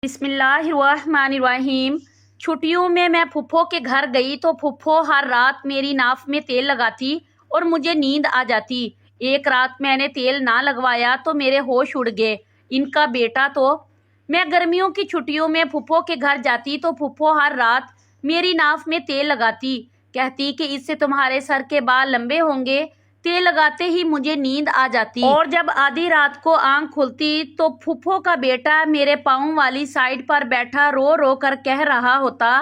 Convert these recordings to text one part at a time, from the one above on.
بسم اللہ الرحمن الرحیم۔ چھٹیوں میں پھپھو کے گھر گئی تو پھپھو ہر رات میری ناف میں تیل لگاتی اور مجھے نیند آ جاتی۔ ایک رات میں نے تیل نہ لگوایا تو میرے ہوش اڑ گئے۔ ان کا بیٹا تو میں گرمیوں کی چھٹیوں میں پھپھو کے گھر جاتی تو پھپھو ہر رات میری ناف میں تیل لگاتی، کہتی کہ اس سے تمہارے سر کے بال لمبے ہوں گے۔ تیل لگاتے ہی مجھے نیند آ جاتی اور جب آدھی رات کو آنکھ کھلتی تو پھپھو کا بیٹا میرے پاؤں والی سائیڈ پر بیٹھا رو رو کر کہہ رہا ہوتا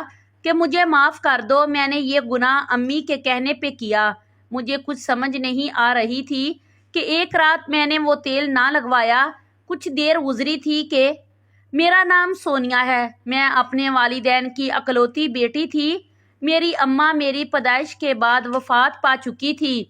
کہ مجھے معاف کر دو، میں نے یہ گناہ امی کے کہنے پہ کیا۔ مجھے کچھ سمجھ نہیں آ رہی تھی کہ ایک رات میں نے وہ تیل نہ لگوایا۔ کچھ دیر گزری تھی کہ میرا نام سونیا ہے، میں اپنے والدین کی اکلوتی بیٹی تھی۔ میری اماں میری پیدائش کے بعد وفات پا چکی تھی۔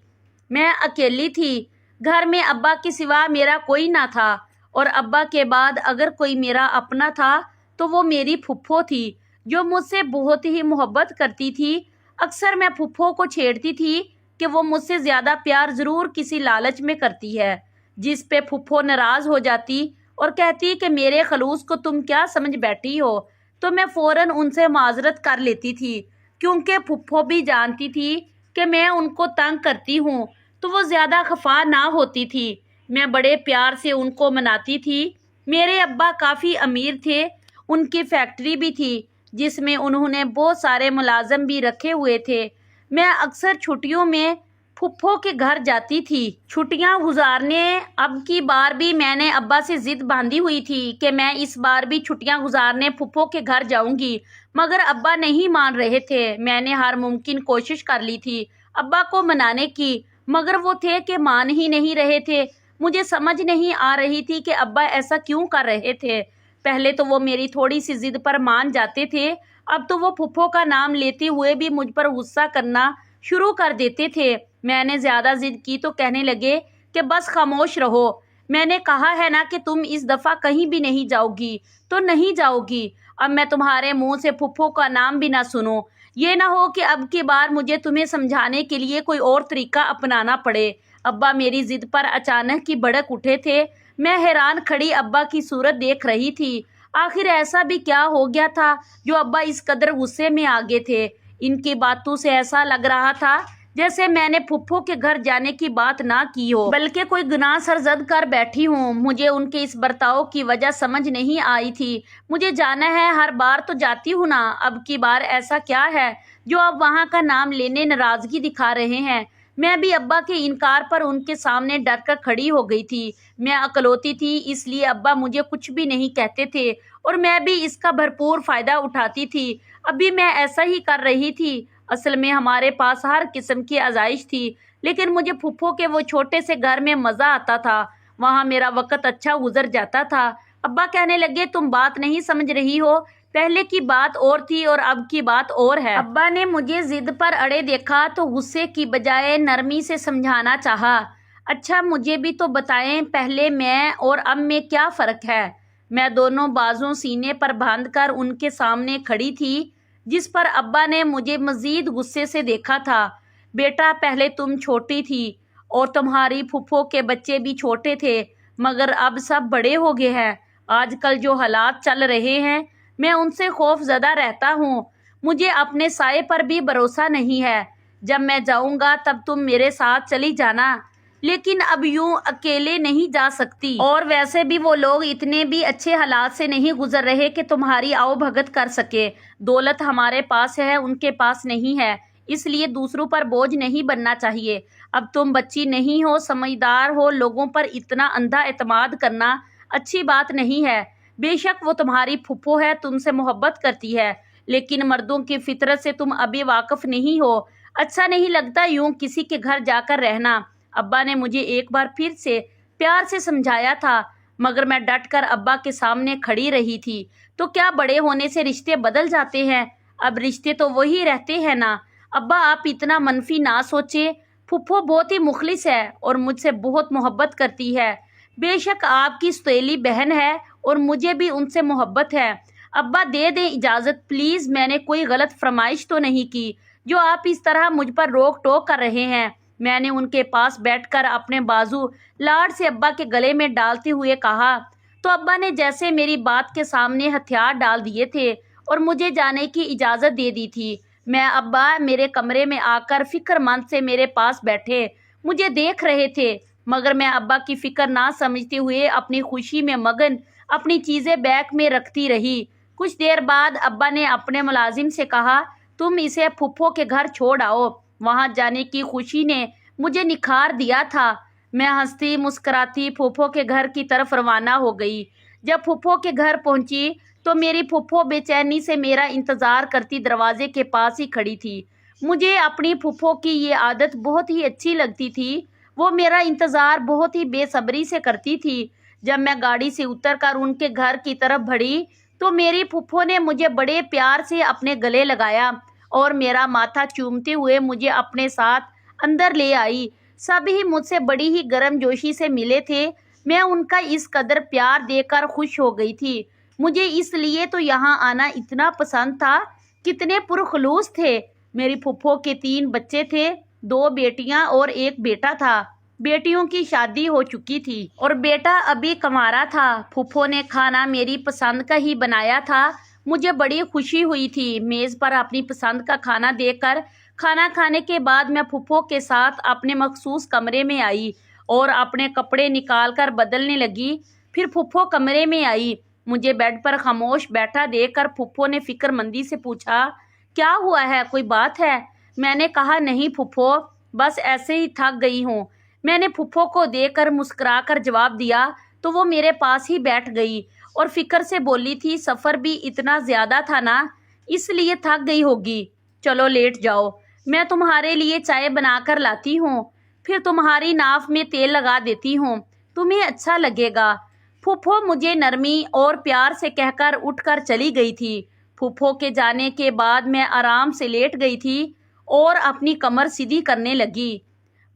میں اکیلی تھی، گھر میں ابا کے سوا میرا کوئی نہ تھا، اور ابا کے بعد اگر کوئی میرا اپنا تھا تو وہ میری پھپھو تھی جو مجھ سے بہت ہی محبت کرتی تھی۔ اکثر میں پھپھو کو چھیڑتی تھی کہ وہ مجھ سے زیادہ پیار ضرور کسی لالچ میں کرتی ہے، جس پہ پھپھو ناراض ہو جاتی اور کہتی کہ میرے خلوص کو تم کیا سمجھ بیٹھی ہو، تو میں فوراً ان سے معذرت کر لیتی تھی، کیونکہ پھپھو بھی جانتی تھی کہ میں ان کو تنگ کرتی ہوں تو وہ زیادہ خفا نہ ہوتی تھی۔ میں بڑے پیار سے ان کو مناتی تھی۔ میرے ابا کافی امیر تھے، ان کی فیکٹری بھی تھی جس میں انہوں نے بہت سارے ملازم بھی رکھے ہوئے تھے۔ میں اکثر چھٹیوں میں پھپھو کے گھر جاتی تھی چھٹیاں گزارنے۔ اب کی بار بھی میں نے ابا سے ضد باندھی ہوئی تھی کہ میں اس بار بھی چھٹیاں گزارنے پھپھو کے گھر جاؤں گی، مگر ابا نہیں مان رہے تھے۔ میں نے ہر ممکن کوشش کر لی تھی ابا کو منانے کی، مگر وہ تھے کہ مان ہی نہیں رہے تھے۔ مجھے سمجھ نہیں آ رہی تھی کہ ابا ایسا کیوں کر رہے تھے۔ پہلے تو وہ میری تھوڑی سی ضد پر مان جاتے تھے، اب تو وہ پھپھو کا نام لیتے ہوئے بھی مجھ پر غصہ کرنا شروع کر دیتے تھے۔ میں نے زیادہ ضد کی تو کہنے لگے کہ بس خاموش رہو، میں نے کہا ہے نا کہ تم اس دفعہ کہیں بھی نہیں جاؤ گی تو نہیں جاؤ گی۔ اب میں تمہارے منہ سے پھپھو کا نام بھی نہ سنوں، یہ نہ ہو کہ اب کی بار مجھے تمہیں سمجھانے کے لیے کوئی اور طریقہ اپنانا پڑے۔ ابا میری ضد پر اچانک ہی بھڑک اٹھے تھے۔ میں حیران کھڑی ابا کی صورت دیکھ رہی تھی۔ آخر ایسا بھی کیا ہو گیا تھا جو ابا اس قدر غصے میں آ گئے تھے؟ ان کی باتوں سے ایسا لگ رہا تھا جیسے میں نے پھپھو کے گھر جانے کی بات نہ کی ہو، بلکہ کوئی گناہ سرزد کر بیٹھی ہوں۔ مجھے ان کے اس برتاؤ کی وجہ سمجھ نہیں آئی تھی۔ مجھے جانا ہے، ہر بار تو جاتی ہوں نا، اب کی بار ایسا کیا ہے جو اب وہاں کا نام لینے ناراضگی دکھا رہے ہیں؟ میں بھی ابا کے انکار پر ان کے سامنے ڈر کر کھڑی ہو گئی تھی۔ میں اکلوتی تھی، اس لیے ابا مجھے کچھ بھی نہیں کہتے تھے اور میں بھی اس کا بھرپور فائدہ اٹھاتی تھی۔ ابھی میں ایسا ہی کر رہی تھی۔ اصل میں ہمارے پاس ہر قسم کی آزائش تھی، لیکن مجھے پھپھو کے وہ چھوٹے سے گھر میں مزہ آتا تھا، وہاں میرا وقت اچھا گزر جاتا تھا۔ ابا کہنے لگے تم بات نہیں سمجھ رہی ہو، پہلے کی بات اور تھی اور اب کی بات اور ہے۔ ابا نے مجھے ضد پر اڑے دیکھا تو غصے کی بجائے نرمی سے سمجھانا چاہا۔ اچھا مجھے بھی تو بتائیں، پہلے میں اور اب میں کیا فرق ہے؟ میں دونوں بازو سینے پر باندھ کر ان کے سامنے کھڑی تھی، جس پر ابا نے مجھے مزید غصے سے دیکھا تھا۔ بیٹا پہلے تم چھوٹی تھی اور تمہاری پھپھو کے بچے بھی چھوٹے تھے، مگر اب سب بڑے ہو گئے ہیں۔ آج کل جو حالات چل رہے ہیں میں ان سے خوف زدہ رہتا ہوں۔ مجھے اپنے سائے پر بھی بھروسہ نہیں ہے۔ جب میں جاؤں گا تب تم میرے ساتھ چلی جانا، لیکن اب یوں اکیلے نہیں جا سکتی، اور ویسے بھی وہ لوگ اتنے بھی اچھے حالات سے نہیں گزر رہے کہ تمہاری آؤ بھگت کر سکے۔ دولت ہمارے پاس ہے، ان کے پاس نہیں ہے، اس لیے دوسروں پر بوجھ نہیں بننا چاہیے۔ اب تم بچی نہیں ہو، سمجھدار ہو، لوگوں پر اتنا اندھا اعتماد کرنا اچھی بات نہیں ہے۔ بے شک وہ تمہاری پھپھو ہے، تم سے محبت کرتی ہے، لیکن مردوں کی فطرت سے تم ابھی واقف نہیں ہو۔ اچھا نہیں لگتا یوں کسی کے گھر جا کر رہنا۔ ابا نے مجھے ایک بار پھر سے پیار سے سمجھایا تھا، مگر میں ڈٹ کر ابا کے سامنے کھڑی رہی تھی۔ تو کیا بڑے ہونے سے رشتے بدل جاتے ہیں؟ اب رشتے تو وہی رہتے ہیں نا۔ ابا آپ اتنا منفی نہ سوچیں، پھپھو بہت ہی مخلص ہے اور مجھ سے بہت محبت کرتی ہے۔ بے شک آپ کی سوتیلی بہن ہے اور مجھے بھی ان سے محبت ہے۔ ابا دے دیں اجازت پلیز، میں نے کوئی غلط فرمائش تو نہیں کی جو آپ اس طرح مجھ پر روک ٹوک کر رہے ہیں۔ میں نے ان کے پاس بیٹھ کر اپنے بازو لاڈ سے ابا کے گلے میں ڈالتے ہوئے کہا، تو ابا نے جیسے میری بات کے سامنے ہتھیار ڈال دیے تھے اور مجھے جانے کی اجازت دے دی تھی۔ ابا میرے کمرے میں آ کر فکر مند سے میرے پاس بیٹھے مجھے دیکھ رہے تھے، مگر میں ابا کی فکر نہ سمجھتے ہوئے اپنی خوشی میں مگن اپنی چیزیں بیگ میں رکھتی رہی۔ کچھ دیر بعد ابا نے اپنے ملازم سے کہا، تم اسے پھپھو کے گھر چھوڑ آؤ۔ وہاں جانے کی خوشی نے مجھے نکھار دیا تھا۔ میں ہنستی مسکراتی پھپھو کے گھر کی طرف روانہ ہو گئی۔ جب پھپھو کے گھر پہنچی تو میری پھپھو بے چینی سے میرا انتظار کرتی دروازے کے پاس ہی کھڑی تھی۔ مجھے اپنی پھپھو کی یہ عادت بہت ہی اچھی لگتی تھی۔ وہ میرا انتظار بہت ہی بے صبری سے کرتی تھی۔ جب میں گاڑی سے اتر کر ان کے گھر کی طرف بڑھی تو میری پھپھو نے مجھے بڑے پیار سے اپنے گلے لگایا اور میرا ماتھا چومتے ہوئے مجھے اپنے ساتھ اندر لے آئی۔ سب ہی مجھ سے بڑی ہی گرم جوشی سے ملے تھے۔ میں ان کا اس قدر پیار دے کر خوش ہو گئی تھی۔ مجھے اس لیے تو یہاں آنا اتنا پسند تھا۔ کتنے پرخلوص تھے۔ میری پھپھو کے 3 بچے تھے، 2 بیٹیاں اور 1 بیٹا تھا۔ بیٹیوں کی شادی ہو چکی تھی اور بیٹا ابھی کنوارا تھا۔ پھپھو نے کھانا میری پسند کا ہی بنایا تھا۔ مجھے بڑی خوشی ہوئی تھی۔ میز پر اپنی پسند کا کھانا دیکھ کر کھانا کھانے کے بعد میں پھپھو کے ساتھ اپنے مخصوص کمرے میں آئی اور اپنے کپڑے نکال کر بدلنے لگی۔ پھر پھپھو کمرے میں آئی۔ مجھے بیڈ پر خاموش بیٹھا دیکھ کر پھپھو نے فکر مندی سے پوچھا، کیا ہوا ہے، کوئی بات ہے؟ میں نے کہا، نہیں پھپھو، بس ایسے ہی تھک گئی ہوں۔ میں نے پھپھو کو دیکھ کر مسکرا کر جواب دیا تو وہ میرے پاس ہی بیٹھ گئی اور فکر سے بولی تھی، سفر بھی اتنا زیادہ تھا نا، اس لیے تھک گئی ہوگی۔ چلو لیٹ جاؤ، میں تمہارے لیے چائے بنا کر لاتی ہوں، پھر تمہاری ناف میں تیل لگا دیتی ہوں، تمہیں اچھا لگے گا۔ پھپھو مجھے نرمی اور پیار سے کہہ کر اٹھ کر چلی گئی تھی۔ پھپھو کے جانے کے بعد میں آرام سے لیٹ گئی تھی اور اپنی کمر سیدھی کرنے لگی۔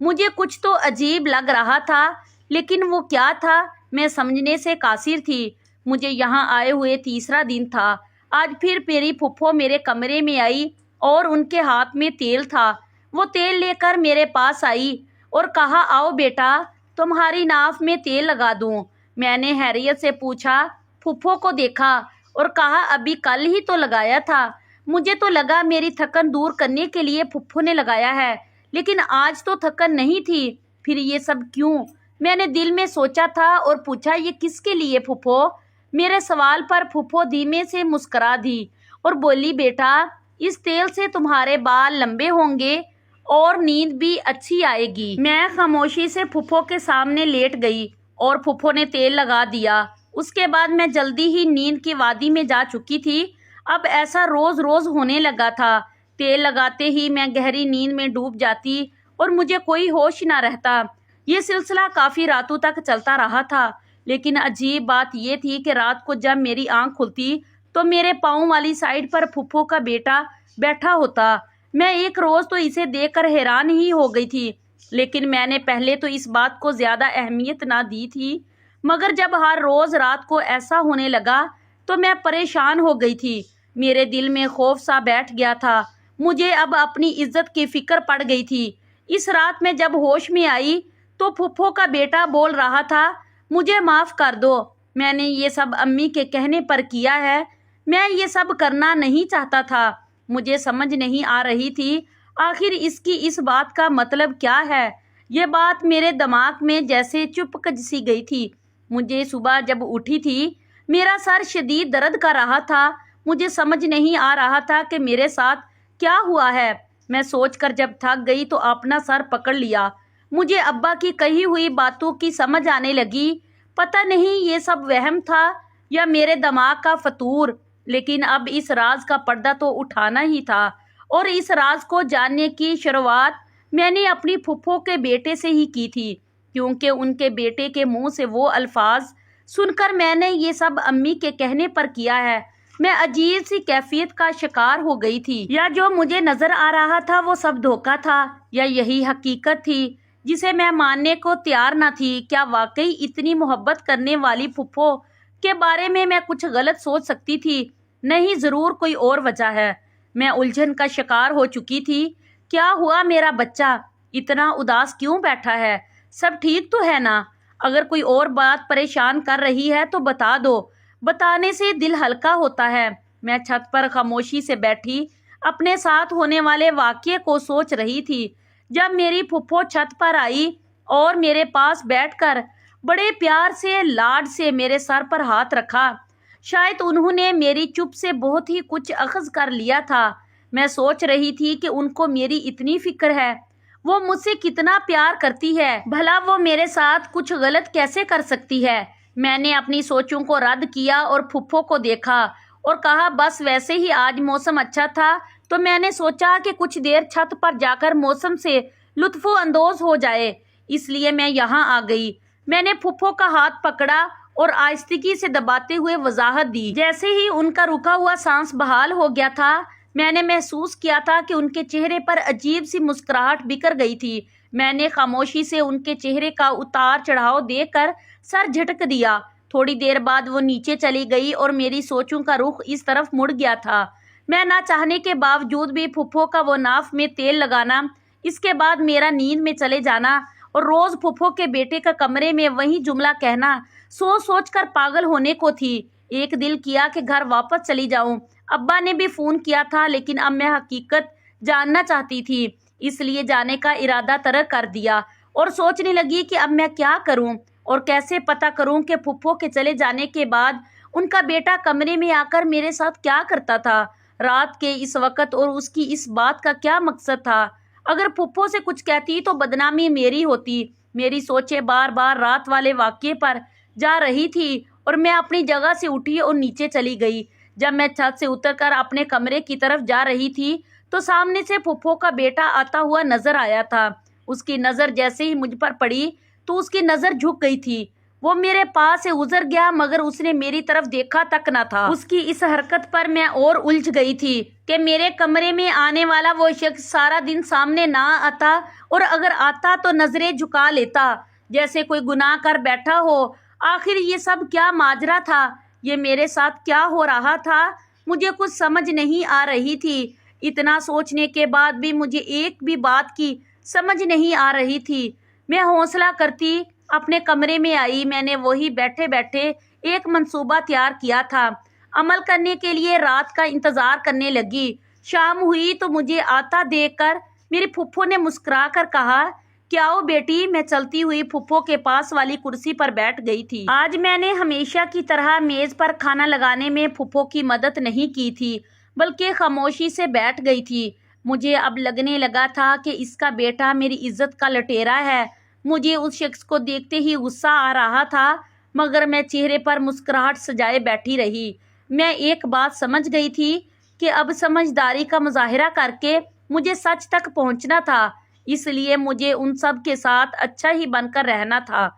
مجھے کچھ تو عجیب لگ رہا تھا، لیکن وہ کیا تھا میں سمجھنے سے قاصر تھی۔ مجھے یہاں آئے ہوئے 3را دن تھا۔ آج پھر میری پھپھو میرے کمرے میں آئی اور ان کے ہاتھ میں تیل تھا۔ وہ تیل لے کر میرے پاس آئی اور کہا، آؤ بیٹا، تمہاری ناف میں تیل لگا دوں۔ میں نے حیرت سے پوچھا، پھپھو کو دیکھا اور کہا، ابھی کل ہی تو لگایا تھا۔ مجھے تو لگا میری تھکن دور کرنے کے لیے پھپھو نے لگایا ہے، لیکن آج تو تھکن نہیں تھی، پھر یہ سب کیوں؟ میں نے دل میں سوچا تھا اور پوچھا، یہ کس کے لیے پھپھو؟ میرے سوال پر پھپھو دھیمے سے مسکرا دی اور بولی، بیٹا، اس تیل سے تمہارے بال لمبے ہوں گے اور نیند بھی اچھی آئے گی۔ میں خاموشی سے پھپھو کے سامنے لیٹ گئی اور پھپھو نے تیل لگا دیا۔ اس کے بعد میں جلدی ہی نیند کی وادی میں جا چکی تھی۔ اب ایسا روز روز ہونے لگا تھا۔ تیل لگاتے ہی میں گہری نیند میں ڈوب جاتی اور مجھے کوئی ہوش نہ رہتا۔ یہ سلسلہ کافی راتوں تک چلتا رہا تھا، لیکن عجیب بات یہ تھی کہ رات کو جب میری آنکھ کھلتی تو میرے پاؤں والی سائڈ پر پھپھو کا بیٹا بیٹھا ہوتا۔ میں ایک روز تو اسے دیکھ کر حیران ہی ہو گئی تھی، لیکن میں نے پہلے تو اس بات کو زیادہ اہمیت نہ دی تھی، مگر جب ہر روز رات کو ایسا ہونے لگا تو میں پریشان ہو گئی تھی۔ میرے دل میں خوف سا بیٹھ گیا تھا۔ مجھے اب اپنی عزت کی فکر پڑ گئی تھی۔ اس رات میں جب ہوش میں آئی تو پھپھو کا بیٹا بول رہا تھا، مجھے معاف کر دو، میں نے یہ سب امی کے کہنے پر کیا ہے، میں یہ سب کرنا نہیں چاہتا تھا۔ مجھے سمجھ نہیں آ رہی تھی آخر اس کی اس بات کا مطلب کیا ہے۔ یہ بات میرے دماغ میں جیسے چپک سی گئی تھی۔ مجھے صبح جب اٹھی تھی میرا سر شدید درد کر رہا تھا۔ مجھے سمجھ نہیں آ رہا تھا کہ میرے ساتھ کیا ہوا ہے۔ میں سوچ کر جب تھک گئی تو اپنا سر پکڑ لیا۔ مجھے ابا کی کہی ہوئی باتوں کی سمجھ آنے لگی۔ پتہ نہیں یہ سب وہم تھا یا میرے دماغ کا فطور، لیکن اب اس راز کا پردہ تو اٹھانا ہی تھا، اور اس راز کو جاننے کی شروعات میں نے اپنی پھپھو کے بیٹے سے ہی کی تھی، کیونکہ ان کے بیٹے کے منہ سے وہ الفاظ سن کر میں نے یہ سب امی کے کہنے پر کیا ہے۔ میں عجیب سی کیفیت کا شکار ہو گئی تھی۔ یا جو مجھے نظر آ رہا تھا وہ سب دھوکہ تھا، یا یہی حقیقت تھی جسے میں ماننے کو تیار نہ تھی؟ کیا واقعی اتنی محبت کرنے والی پھپھو کے بارے میں کچھ غلط سوچ سکتی تھی؟ نہیں، ضرور کوئی اور وجہ ہے۔ میں الجھن کا شکار ہو چکی تھی۔ کیا ہوا میرا بچہ اتنا اداس کیوں بیٹھا ہے؟ سب ٹھیک تو ہے نا؟ اگر کوئی اور بات پریشان کر رہی ہے تو بتا دو، بتانے سے دل ہلکا ہوتا ہے۔ میں چھت پر خاموشی سے بیٹھی اپنے ساتھ ہونے والے واقعے کو سوچ رہی تھی، جب میری پھپھو چھت پر آئی اور میرے پاس بیٹھ کر بڑے پیار سے، لاڈ سے میرے سر پر ہاتھ رکھا۔ شاید انہوں نے میری چپ سے بہت ہی کچھ اخذ کر لیا تھا۔ میں سوچ رہی تھی کہ ان کو میری اتنی فکر ہے، وہ مجھ سے کتنا پیار کرتی ہے، بھلا وہ میرے ساتھ کچھ غلط کیسے کر سکتی ہے؟ میں نے اپنی سوچوں کو رد کیا اور پھپھو کو دیکھا اور کہا، بس ویسے ہی آج موسم اچھا تھا تو میں نے سوچا کہ کچھ دیر چھت پر جا کر موسم سے لطف اندوز ہو جائے، اس لیے میں یہاں آ گئی۔ میں نے پھپھو کا ہاتھ پکڑا اور آہستگی سے دباتے ہوئے وضاحت دی۔ جیسے ہی ان کا رکا ہوا سانس بحال ہو گیا تھا، میں نے محسوس کیا تھا کہ ان کے چہرے پر عجیب سی مسکراہٹ بکھر گئی تھی۔ میں نے خاموشی سے ان کے چہرے کا اتار چڑھاؤ دیکھ کر سر جھٹک دیا۔ تھوڑی دیر بعد وہ نیچے چلی گئی اور میری سوچوں کا رخ اس طرف مڑ گیا تھا۔ میں نہ چاہنے کے باوجود بھی پھپھو کا وہ ناف میں تیل لگانا، اس کے بعد میرا نیند میں چلے جانا اور روز پھپھو کے بیٹے کا کمرے میں وہی جملہ کہنا سوچ سوچ کر پاگل ہونے کو تھی۔ ایک دل کیا کہ گھر واپس چلی جاؤں۔ ابا نے بھی فون کیا تھا، لیکن اب میں حقیقت جاننا چاہتی تھی، اس لیے جانے کا ارادہ ترک کر دیا اور سوچنے لگی کہ اب میں کیا کروں اور کیسے پتہ کروں کہ پھپھو کے چلے جانے کے بعد ان کا بیٹا کمرے میں آ کر میرے ساتھ کیا کرتا تھا، رات کے اس وقت، اور اس کی اس بات کا کیا مقصد تھا۔ اگر پھپھو سے کچھ کہتی تو بدنامی میری ہوتی۔ میری سوچیں بار بار رات والے واقعے پر جا رہی تھی اور میں اپنی جگہ سے اٹھی اور نیچے چلی گئی۔ جب میں چھت سے اتر کر اپنے کمرے کی طرف جا رہی تھی تو سامنے سے پھپھو کا بیٹا آتا ہوا نظر آیا تھا۔ اس کی نظر جیسے ہی مجھ پر پڑی تو اس کی نظر جھک گئی تھی۔ وہ میرے پاس سے گزر گیا مگر اس نے میری طرف دیکھا تک نہ تھا۔ اس کی اس حرکت پر میں اور الجھ گئی تھی کہ میرے کمرے میں آنے والا وہ شخص سارا دن سامنے نہ آتا، اور اگر آتا تو نظریں جھکا لیتا جیسے کوئی گناہ کر بیٹھا ہو۔ آخر یہ سب کیا ماجرا تھا؟ یہ میرے ساتھ کیا ہو رہا تھا؟ مجھے کچھ سمجھ نہیں آ رہی تھی۔ اتنا سوچنے کے بعد بھی مجھے ایک بھی بات کی سمجھ نہیں آ رہی تھی۔ میں حوصلہ کرتی اپنے کمرے میں آئی۔ میں نے وہی بیٹھے بیٹھے ایک منصوبہ تیار کیا تھا، عمل کرنے کے لیے رات کا انتظار کرنے لگی۔ شام ہوئی تو مجھے آتا دیکھ کر میری پھپھو نے مسکرا کر کہا کہ آؤ بیٹی۔ میں چلتی ہوئی پھپھو کے پاس والی کرسی پر بیٹھ گئی تھی۔ آج میں نے ہمیشہ کی طرح میز پر کھانا لگانے میں پھپھو کی مدد نہیں کی تھی، بلکہ خاموشی سے بیٹھ گئی تھی۔ مجھے اب لگنے لگا تھا کہ اس کا بیٹا میری عزت کا لٹیرا ہے۔ مجھے اس شخص کو دیکھتے ہی غصہ آ رہا تھا، مگر میں چہرے پر مسکراہٹ سجائے بیٹھی رہی۔ میں ایک بات سمجھ گئی تھی کہ اب سمجھداری کا مظاہرہ کر کے مجھے سچ تک پہنچنا تھا، اس لیے مجھے ان سب کے ساتھ اچھا ہی بن کر رہنا تھا۔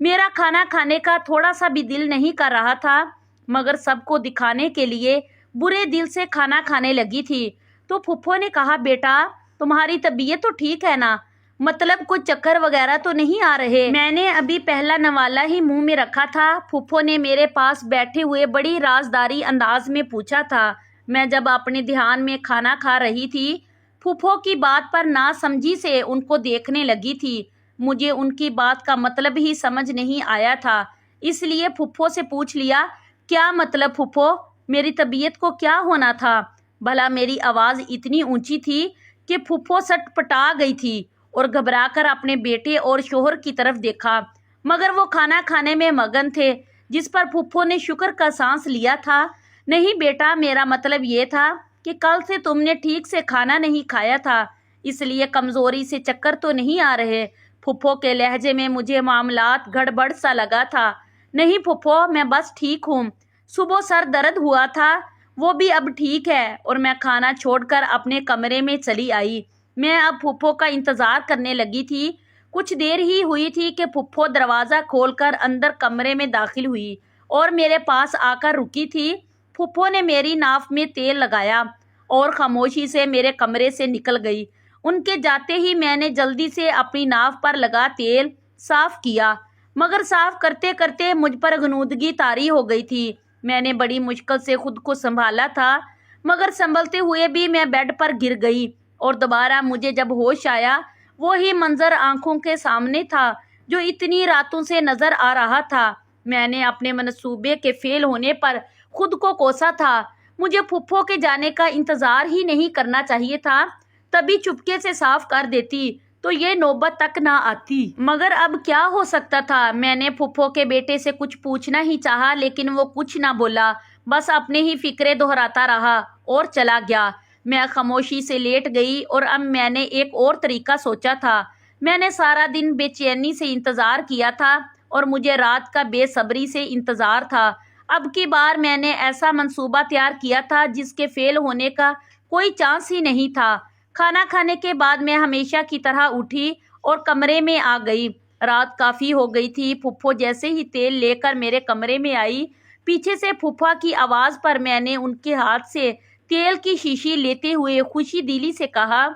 میرا کھانا کھانے کا تھوڑا سا بھی دل نہیں کر رہا تھا، مگر سب کو دکھانے کے لیے برے دل سے کھانا کھانے لگی تھی۔ تو پھپھو نے کہا، بیٹا تمہاری طبیعت تو ٹھیک ہے نا؟ مطلب کوئی چکر وغیرہ تو نہیں آ رہے؟ میں نے ابھی پہلا نوالا ہی منہ میں رکھا تھا۔ پھپھو نے میرے پاس بیٹھے ہوئے بڑی رازداری انداز میں پوچھا تھا۔ میں جب اپنے دھیان میں کھانا کھا رہی تھی، پھپھو کی بات پر ناسمجھی سے ان کو دیکھنے لگی تھی۔ مجھے ان کی بات کا مطلب ہی سمجھ نہیں آیا تھا، اس لیے پھپھو سے پوچھ لیا، کیا مطلب پھپھو؟ میری طبیعت کو کیا ہونا تھا؟ بھلا میری آواز اتنی اونچی تھی کہ پھپھو سٹ پٹا گئی تھی اور گھبرا کر اپنے بیٹے اور شوہر کی طرف دیکھا، مگر وہ کھانا کھانے میں مگن تھے، جس پر پھپھو نے شکر کا سانس لیا تھا۔ نہیں بیٹا، میرا مطلب یہ تھا کہ کل سے تم نے ٹھیک سے کھانا نہیں کھایا تھا، اس لیے کمزوری سے چکر تو نہیں آ رہے۔ پھپھو کے لہجے میں مجھے معاملات گڑبڑ سا لگا تھا۔ نہیں پھپھو، میں بس ٹھیک ہوں۔ صبح سر درد ہوا تھا، وہ بھی اب ٹھیک ہے، اور میں کھانا چھوڑ کر اپنے کمرے میں چلی آئی۔ میں اب پھپھو کا انتظار کرنے لگی تھی۔ کچھ دیر ہی ہوئی تھی کہ پھپھو دروازہ کھول کر اندر کمرے میں داخل ہوئی اور میرے پاس آ کر رکی تھی۔ پھپھو نے میری ناف میں تیل لگایا اور خاموشی سے میرے کمرے سے نکل گئی۔ ان کے جاتے ہی میں نے جلدی سے اپنی ناف پر لگا تیل صاف کیا، مگر صاف کرتے کرتے مجھ پر غنودگی طاری ہو گئی تھی۔ میں نے بڑی مشکل سے خود کو سنبھالا تھا، مگر سنبھلتے ہوئے بھی میں بیڈ پر گر گئی، اور دوبارہ مجھے جب ہوش آیا وہی منظر آنکھوں کے سامنے تھا۔ جو اتنی راتوں سے نظر آ رہا تھا۔ میں نے اپنے منصوبے کے فیل ہونے پر خود کو کوسا تھا۔ مجھے پھپھو کے جانے کا انتظار ہی نہیں کرنا چاہیے تھا، تبھی چپکے سے صاف کر دیتی تو یہ نوبت تک نہ آتی۔ مگر اب کیا ہو سکتا تھا؟ میں نے پھپھو کے بیٹے سے کچھ پوچھنا ہی چاہا، لیکن وہ کچھ نہ بولا، بس اپنے ہی فکرے دہراتا رہا اور چلا گیا۔ میں خاموشی سے لیٹ گئی اور اب میں نے ایک اور طریقہ سوچا تھا۔ میں نے سارا دن بے چینی سے انتظار کیا تھا اور مجھے رات کا بے صبری سے انتظار تھا۔ اب کی بار میں نے ایسا منصوبہ تیار کیا تھا جس کے فیل ہونے کا کوئی چانس ہی نہیں تھا۔ کھانا کھانے کے بعد میں ہمیشہ کی طرح اٹھی اور کمرے میں آ گئی۔ رات کافی ہو گئی تھی۔ پھپھو جیسے ہی تیل لے کر میرے کمرے میں آئی، پیچھے سے پھپھا کی آواز پر میں نے ان کے ہاتھ سے تیل کی شیشی لیتے ہوئے خوشی دلی سے کہا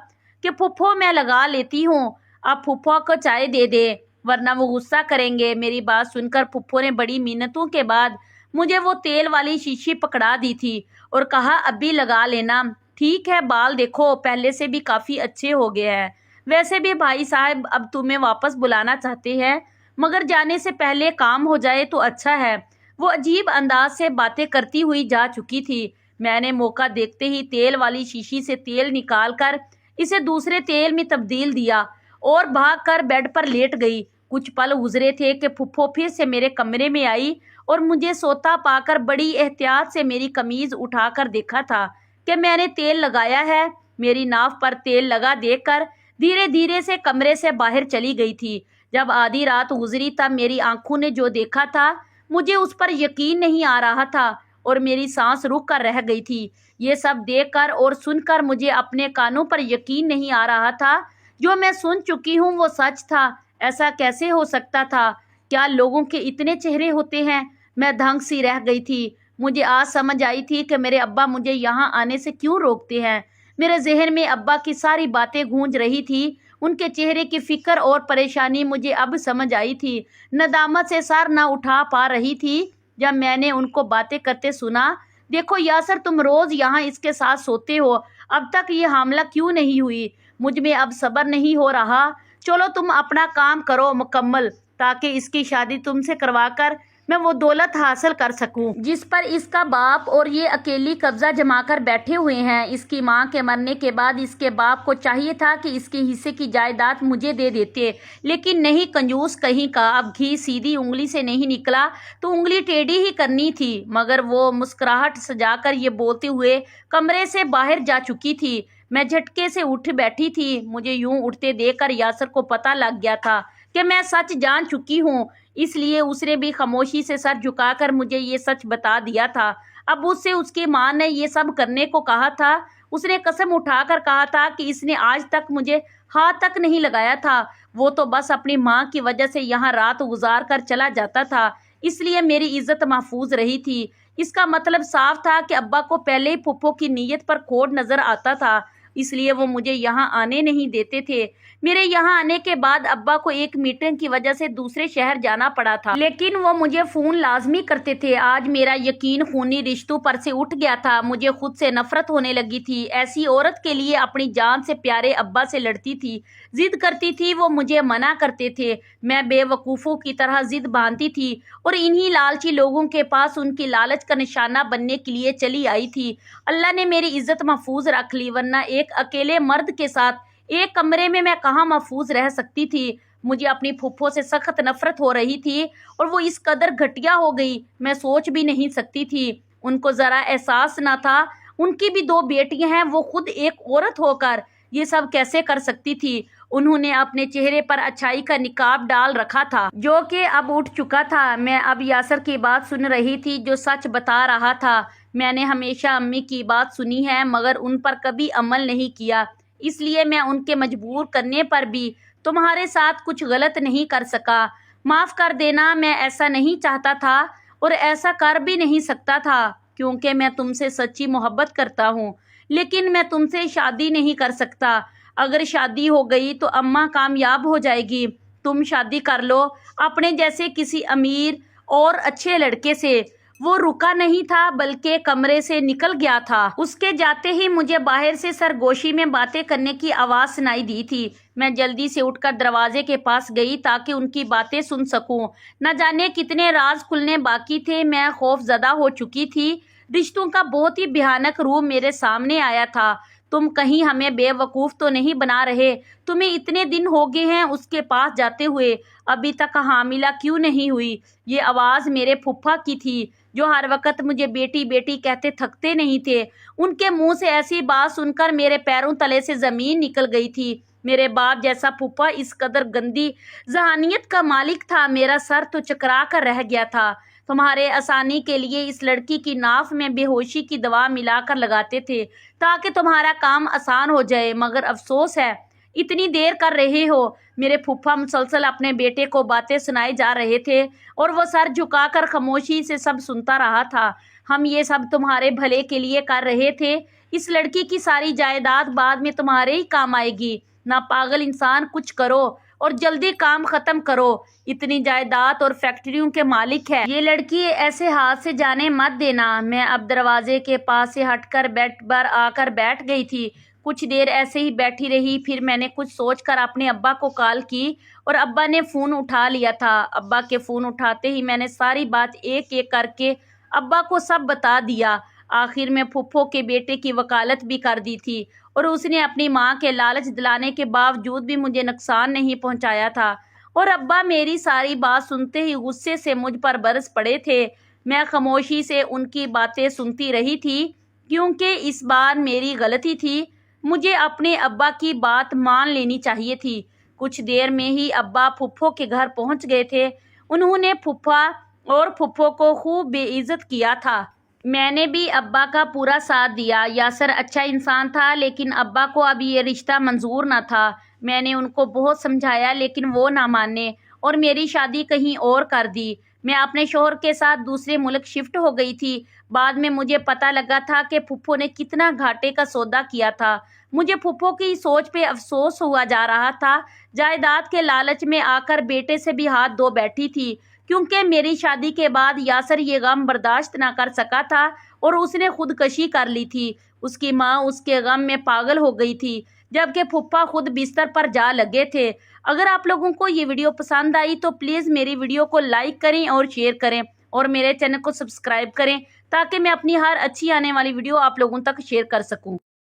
کہ پھپھو میں لگا لیتی ہوں، اب پھپھو کو چائے دے دے ورنہ وہ غصہ کریں گے۔ میری بات سن کر پھپھو نے بڑی منتوں کے بعد مجھے وہ تیل والی شیشی پکڑا دی تھی اور کہا ابھی لگا لینا۔ ٹھیک ہے، بال دیکھو پہلے سے بھی کافی اچھے ہو گئے ہیں۔ ویسے بھی بھائی صاحب اب تمہیں واپس بلانا چاہتے ہیں، مگر جانے سے پہلے کام ہو جائے تو اچھا ہے۔ وہ عجیب انداز سے باتیں کرتی ہوئی جا چکی تھی۔ میں نے موقع دیکھتے ہی تیل والی شیشی سے تیل نکال کر اسے دوسرے تیل میں تبدیل دیا اور بھاگ کر بیڈ پر لیٹ گئی۔ کچھ پل گزرے تھے کہ پھپھو پھر سے میرے کمرے میں آئی اور مجھے سوتا پا کر بڑی احتیاط سے میری قمیض اٹھا کر دیکھا تھا کہ میں نے تیل لگایا ہے۔ میری ناف پر تیل لگا دیکھ کر دھیرے دھیرے سے کمرے سے باہر چلی گئی تھی۔ جب آدھی رات گزری تب میری آنکھوں نے جو دیکھا تھا مجھے اس پر یقین نہیں آ رہا تھا اور میری سانس رک کر رہ گئی تھی۔ یہ سب دیکھ کر اور سن کر مجھے اپنے کانوں پر یقین نہیں آ رہا تھا۔ جو میں سن چکی ہوں وہ سچ تھا۔ ایسا کیسے ہو سکتا تھا؟ کیا لوگوں کے اتنے چہرے ہوتے ہیں؟ میں دھنگ سی رہ گئی تھی۔ مجھے آج سمجھ آئی تھی کہ میرے ابا مجھے یہاں آنے سے کیوں روکتے ہیں۔ میرے ذہن میں ابا کی ساری باتیں گونج رہی تھی۔ ان کے چہرے کی فکر اور پریشانی مجھے اب سمجھ آئی تھی۔ ندامت سے سر نہ اٹھا پا رہی تھی جب میں نے ان کو باتیں کرتے سنا۔ دیکھو یاسر، تم روز یہاں اس کے ساتھ سوتے ہو، اب تک یہ حاملہ کیوں نہیں ہوئی؟ مجھ میں اب صبر نہیں ہو رہا۔ چلو تم اپنا کام کرو مکمل، تاکہ اس کی شادی تم سے کروا کر میں وہ دولت حاصل کر سکوں جس پر اس کا باپ اور یہ اکیلی قبضہ جما کر بیٹھے ہوئے ہیں۔ اس کی ماں کے مرنے کے بعد اس کے باپ کو چاہیے تھا کہ اس کے حصے کی جائیداد مجھے دے دیتے، لیکن نہیں، کنجوس کہیں کا۔ اب گھی سیدھی انگلی سے نہیں نکلا تو انگلی ٹیڑھی ہی کرنی تھی۔ مگر وہ مسکراہٹ سجا کر یہ بولتے ہوئے کمرے سے باہر جا چکی تھی۔ میں جھٹکے سے اٹھ بیٹھی تھی۔ مجھے یوں اٹھتے دیکھ کر یاسر کو پتہ لگ گیا تھا کہ میں سچ جان چکی ہوں، اس لیے اس نے بھی خاموشی سے سر جھکا کر مجھے یہ سچ بتا دیا تھا۔ اب اس سے اس کی ماں نے یہ سب کرنے کو کہا تھا۔ اس نے قسم اٹھا کر کہا تھا کہ اس نے آج تک مجھے ہاتھ تک نہیں لگایا تھا۔ وہ تو بس اپنی ماں کی وجہ سے یہاں رات گزار کر چلا جاتا تھا، اس لیے میری عزت محفوظ رہی تھی۔ اس کا مطلب صاف تھا کہ ابا کو پہلے ہی پھپھو کی نیت پر کھوٹ نظر آتا تھا، اس لیے وہ مجھے یہاں آنے نہیں دیتے تھے۔ میرے یہاں آنے کے بعد ابا کو ایک میٹنگ کی وجہ سے دوسرے شہر جانا پڑا تھا، لیکن وہ مجھے فون لازمی کرتے تھے۔ آج میرا یقین خونی رشتوں پر سے اٹھ گیا تھا۔ مجھے خود سے نفرت ہونے لگی تھی۔ ایسی عورت کے لیے اپنی جان سے پیارے ابا سے لڑتی تھی، ضد کرتی تھی، وہ مجھے منع کرتے تھے۔ میں بے وقوفوں کی طرح ضد باندھتی تھی اور انہی لالچی لوگوں کے پاس ان کی لالچ کا نشانہ بننے کے لیے چلی آئی تھی۔ اللہ نے میری عزت محفوظ رکھ لی، ورنہ ایک اکیلے مرد کے ساتھ ایک کمرے میں کہاں محفوظ رہ سکتی تھی۔ مجھے اپنی پھپھو سے سخت نفرت ہو رہی تھی اور وہ اس قدر گھٹیا ہو گئی، میں سوچ بھی نہیں سکتی تھی۔ ان کو ذرا احساس نہ تھا، ان کی بھی 2 بیٹیاں ہیں، وہ خود ایک عورت ہو کر یہ سب کیسے کر سکتی تھی؟ انہوں نے اپنے چہرے پر اچھائی کا نقاب ڈال رکھا تھا جو کہ اب اٹھ چکا تھا۔ میں اب یاسر کی بات سن رہی تھی جو سچ بتا رہا تھا۔ میں نے ہمیشہ امی کی بات سنی ہے مگر ان پر کبھی عمل نہیں کیا، اس لیے میں ان کے مجبور کرنے پر بھی تمہارے ساتھ کچھ غلط نہیں کر سکا۔ معاف کر دینا، میں ایسا نہیں چاہتا تھا اور ایسا کر بھی نہیں سکتا تھا کیونکہ میں تم سے سچی محبت کرتا ہوں، لیکن میں تم سے شادی نہیں کر سکتا۔ اگر شادی ہو گئی تو اماں کامیاب ہو جائے گی۔ تم شادی کر لو اپنے جیسے کسی امیر اور اچھے لڑکے سے، وہ رکا نہیں تھا بلکہ کمرے سے نکل گیا تھا۔ اس کے جاتے ہی مجھے باہر سے سرگوشی میں باتیں کرنے کی آواز سنائی دی تھی۔ میں جلدی سے اٹھ کر دروازے کے پاس گئی تاکہ ان کی باتیں سن سکوں۔ نہ جانے کتنے راز کھلنے باقی تھے۔ میں خوف زدہ ہو چکی تھی۔ رشتوں کا بہت ہی بھیانک روپ میرے سامنے آیا تھا۔ تم کہیں ہمیں بے وقوف تو نہیں بنا رہے؟ تمہیں اتنے دن ہو گئے ہیں اس کے پاس جاتے ہوئے، ابھی تک حاملہ کیوں نہیں ہوئی؟ یہ آواز میرے پھپھا کی تھی، جو ہر وقت مجھے بیٹی بیٹی کہتے تھکتے نہیں تھے۔ ان کے منہ سے ایسی بات سن کر میرے پیروں تلے سے زمین نکل گئی تھی۔ میرے باپ جیسا پھپھا اس قدر گندی ذہانیت کا مالک تھا، میرا سر تو چکرا کر رہ گیا تھا۔ تمہارے آسانی کے لیے اس لڑکی کی ناف میں بے ہوشی کی دوا ملا کر لگاتے تھے تاکہ تمہارا کام آسان ہو جائے، مگر افسوس ہے اتنی دیر کر رہے ہو۔ میرے پھپھا مسلسل اپنے بیٹے کو باتیں سنائے جا رہے تھے اور وہ سر جھکا کر خاموشی سے سب سنتا رہا تھا۔ ہم یہ سب تمہارے بھلے کے لیے کر رہے تھے۔ اس لڑکی کی ساری جائیداد بعد میں تمہارے ہی کام آئے گی۔ نہ پاگل انسان، کچھ کرو اور جلدی کام ختم کرو۔ اتنی جائیداد اور فیکٹریوں کے مالک ہے، یہ لڑکی ایسے ہاتھ سے جانے مت دینا۔ میں اب دروازے کے پاس سے ہٹ کر بیڈ پر آ کر بیٹھ گئی تھی۔ کچھ دیر ایسے ہی بیٹھی رہی، پھر میں نے کچھ سوچ کر اپنے ابا کو کال کی اور ابا نے فون اٹھا لیا تھا۔ ابا کے فون اٹھاتے ہی میں نے ساری بات ایک ایک کر کے ابا کو سب بتا دیا۔ آخر میں پھپھو کے بیٹے کی وکالت بھی کر دی تھی اور اس نے اپنی ماں کے لالچ دلانے کے باوجود بھی مجھے نقصان نہیں پہنچایا تھا، اور ابا میری ساری بات سنتے ہی غصے سے مجھ پر برس پڑے تھے۔ میں خاموشی سے ان کی باتیں سنتی رہی تھی کیونکہ اس بار میری غلطی تھی، مجھے اپنے ابا کی بات مان لینی چاہیے تھی۔ کچھ دیر میں ہی ابا پھپھو کے گھر پہنچ گئے تھے۔ انہوں نے پھپھا اور پھپھو کو خوب بے عزت کیا تھا۔ میں نے بھی ابا کا پورا ساتھ دیا۔ یاسر اچھا انسان تھا لیکن ابا کو اب یہ رشتہ منظور نہ تھا۔ میں نے ان کو بہت سمجھایا لیکن وہ نہ مانے اور میری شادی کہیں اور کر دی۔ میں اپنے شوہر کے ساتھ دوسرے ملک شفٹ ہو گئی تھی۔ بعد میں مجھے پتہ لگا تھا کہ پھپھو نے کتنا گھاٹے کا سودا کیا تھا۔ مجھے پھپھو کی سوچ پہ افسوس ہوا جا رہا تھا۔ جائیداد کے لالچ میں آ کر بیٹے سے بھی ہاتھ دھو بیٹھی تھی کیونکہ میری شادی کے بعد یاسر یہ غم برداشت نہ کر سکا تھا اور اس نے خودکشی کر لی تھی۔ اس کی ماں اس کے غم میں پاگل ہو گئی تھی جبکہ پھپھا خود بستر پر جا لگے تھے۔ اگر آپ لوگوں کو یہ ویڈیو پسند آئی تو پلیز میری ویڈیو کو لائک کریں اور شیئر کریں اور میرے چینل کو سبسکرائب کریں تاکہ میں اپنی ہر اچھی آنے والی ویڈیو آپ لوگوں تک شیئر کر سکوں۔